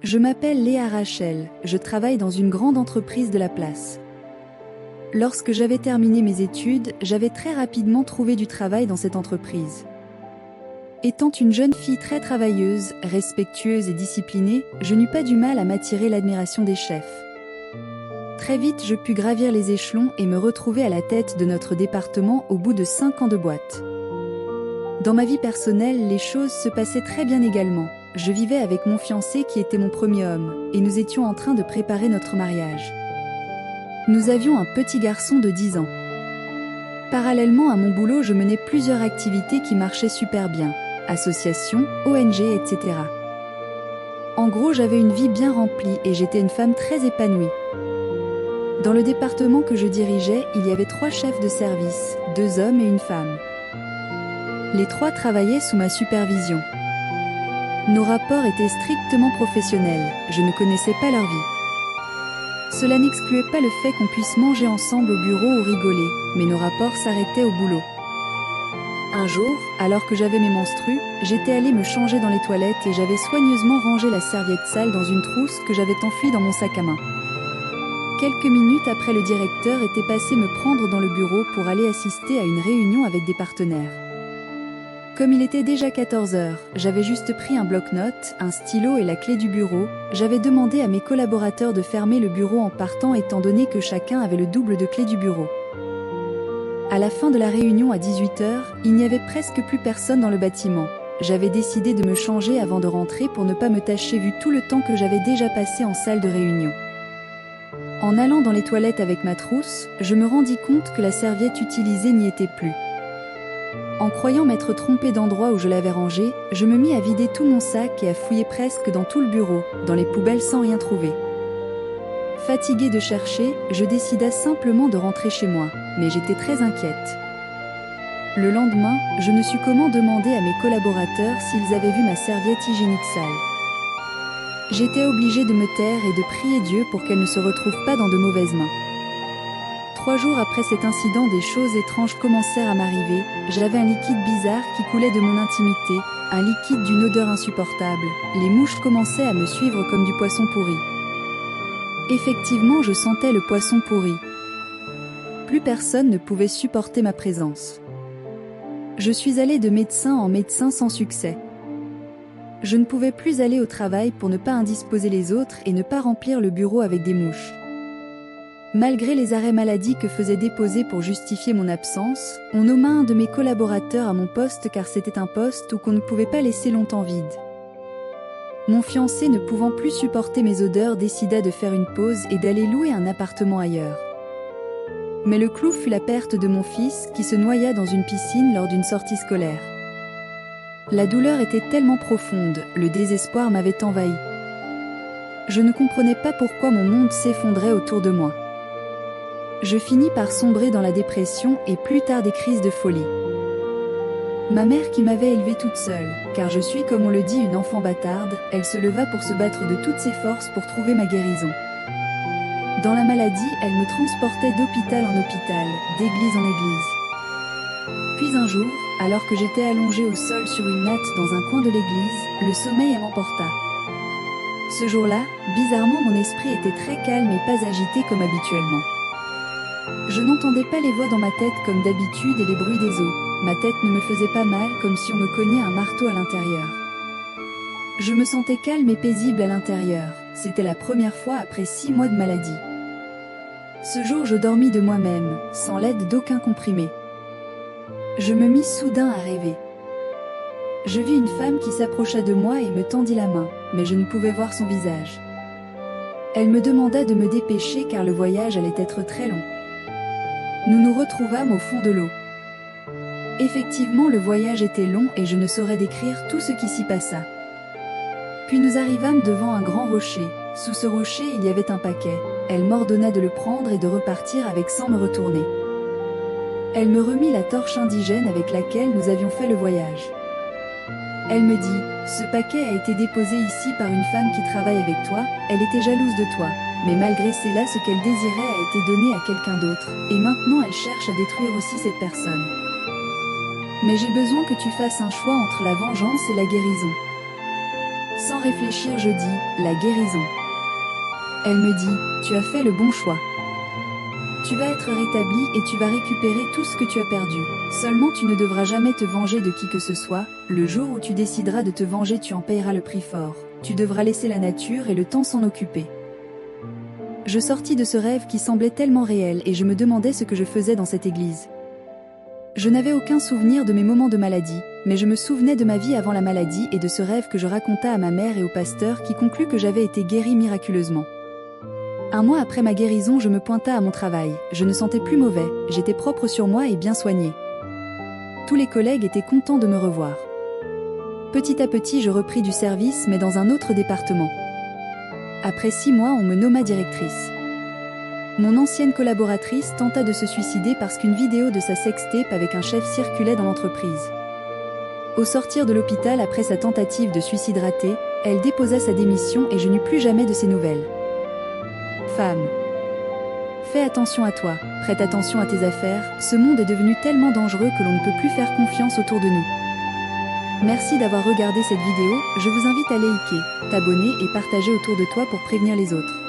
Je m'appelle Léa Rachel, je travaille dans une grande entreprise de la place. Lorsque j'avais terminé mes études, j'avais très rapidement trouvé du travail dans cette entreprise. Étant une jeune fille très travailleuse, respectueuse et disciplinée, je n'eus pas du mal à m'attirer l'admiration des chefs. Très vite, je pus gravir les échelons et me retrouver à la tête de notre département au bout de 5 ans de boîte. Dans ma vie personnelle, les choses se passaient très bien également. Je vivais avec mon fiancé qui était mon premier homme, et nous étions en train de préparer notre mariage. Nous avions un petit garçon de 10 ans. Parallèlement à mon boulot, je menais plusieurs activités qui marchaient super bien. Associations, ONG, etc. En gros, j'avais une vie bien remplie et j'étais une femme très épanouie. Dans le département que je dirigeais, il y avait 3 chefs de service, 2 hommes et une femme. Les 3 travaillaient sous ma supervision. Nos rapports étaient strictement professionnels, je ne connaissais pas leur vie. Cela n'excluait pas le fait qu'on puisse manger ensemble au bureau ou rigoler, mais nos rapports s'arrêtaient au boulot. Un jour, alors que j'avais mes menstrues, j'étais allée me changer dans les toilettes et j'avais soigneusement rangé la serviette sale dans une trousse que j'avais enfouie dans mon sac à main. Quelques minutes après, le directeur était passé me prendre dans le bureau pour aller assister à une réunion avec des partenaires. Comme il était déjà 14 heures, j'avais juste pris un bloc-notes, un stylo et la clé du bureau. J'avais demandé à mes collaborateurs de fermer le bureau en partant étant donné que chacun avait le double de clé du bureau. À la fin de la réunion à 18 heures, il n'y avait presque plus personne dans le bâtiment. J'avais décidé de me changer avant de rentrer pour ne pas me tacher vu tout le temps que j'avais déjà passé en salle de réunion. En allant dans les toilettes avec ma trousse, je me rendis compte que la serviette utilisée n'y était plus. En croyant m'être trompée d'endroit où je l'avais rangée, je me mis à vider tout mon sac et à fouiller presque dans tout le bureau, dans les poubelles sans rien trouver. Fatiguée de chercher, je décida simplement de rentrer chez moi, mais j'étais très inquiète. Le lendemain, je ne sus comment demander à mes collaborateurs s'ils avaient vu ma serviette hygiénique sale. J'étais obligée de me taire et de prier Dieu pour qu'elle ne se retrouve pas dans de mauvaises mains. 3 jours après cet incident, des choses étranges commencèrent à m'arriver. J'avais un liquide bizarre qui coulait de mon intimité, un liquide d'une odeur insupportable. Les mouches commençaient à me suivre comme du poisson pourri. Effectivement, je sentais le poisson pourri. Plus personne ne pouvait supporter ma présence. Je suis allée de médecin en médecin sans succès. Je ne pouvais plus aller au travail pour ne pas indisposer les autres et ne pas remplir le bureau avec des mouches. Malgré les arrêts maladie que faisait déposer pour justifier mon absence, on nomma un de mes collaborateurs à mon poste car c'était un poste où qu'on ne pouvait pas laisser longtemps vide. Mon fiancé, ne pouvant plus supporter mes odeurs, décida de faire une pause et d'aller louer un appartement ailleurs. Mais le clou fut la perte de mon fils qui se noya dans une piscine lors d'une sortie scolaire. La douleur était tellement profonde, le désespoir m'avait envahi. Je ne comprenais pas pourquoi mon monde s'effondrait autour de moi. Je finis par sombrer dans la dépression et plus tard des crises de folie. Ma mère qui m'avait élevée toute seule, car je suis comme on le dit une enfant bâtarde, elle se leva pour se battre de toutes ses forces pour trouver ma guérison. Dans la maladie, elle me transportait d'hôpital en hôpital, d'église en église. Puis un jour, alors que j'étais allongée au sol sur une natte dans un coin de l'église, le sommeil m'emporta. Ce jour-là, bizarrement mon esprit était très calme et pas agité comme habituellement. Je n'entendais pas les voix dans ma tête comme d'habitude et les bruits des eaux. Ma tête ne me faisait pas mal comme si on me cognait un marteau à l'intérieur. Je me sentais calme et paisible à l'intérieur. C'était la première fois après 6 mois de maladie. Ce jour, je dormis de moi-même, sans l'aide d'aucun comprimé. Je me mis soudain à rêver. Je vis une femme qui s'approcha de moi et me tendit la main, mais je ne pouvais voir son visage. Elle me demanda de me dépêcher car le voyage allait être très long. Nous nous retrouvâmes au fond de l'eau. Effectivement, le voyage était long et je ne saurais décrire tout ce qui s'y passa. Puis nous arrivâmes devant un grand rocher. Sous ce rocher, il y avait un paquet. Elle m'ordonna de le prendre et de repartir avec sans me retourner. Elle me remit la torche indigène avec laquelle nous avions fait le voyage. Elle me dit, « Ce paquet a été déposé ici par une femme qui travaille avec toi, elle était jalouse de toi, mais malgré cela ce qu'elle désirait a été donné à quelqu'un d'autre, et maintenant elle cherche à détruire aussi cette personne. Mais j'ai besoin que tu fasses un choix entre la vengeance et la guérison. » Sans réfléchir, je dis, la guérison. Elle me dit, tu as fait le bon choix. Tu vas être rétabli et tu vas récupérer tout ce que tu as perdu. Seulement tu ne devras jamais te venger de qui que ce soit. Le jour où tu décideras de te venger, tu en payeras le prix fort. Tu devras laisser la nature et le temps s'en occuper. Je sortis de ce rêve qui semblait tellement réel et je me demandais ce que je faisais dans cette église. Je n'avais aucun souvenir de mes moments de maladie, mais je me souvenais de ma vie avant la maladie et de ce rêve que je raconta à ma mère et au pasteur qui conclut que j'avais été guéri miraculeusement. Un mois après ma guérison, je me pointa à mon travail. Je ne sentais plus mauvais, j'étais propre sur moi et bien soigné. Tous les collègues étaient contents de me revoir. Petit à petit, je repris du service, mais dans un autre département. Après 6 mois, on me nomma directrice. Mon ancienne collaboratrice tenta de se suicider parce qu'une vidéo de sa sextape avec un chef circulait dans l'entreprise. Au sortir de l'hôpital après sa tentative de suicide ratée, elle déposa sa démission et je n'eus plus jamais de ses nouvelles. Femme. Fais attention à toi, prête attention à tes affaires, ce monde est devenu tellement dangereux que l'on ne peut plus faire confiance autour de nous. Merci d'avoir regardé cette vidéo, je vous invite à liker, t'abonner et partager autour de toi pour prévenir les autres.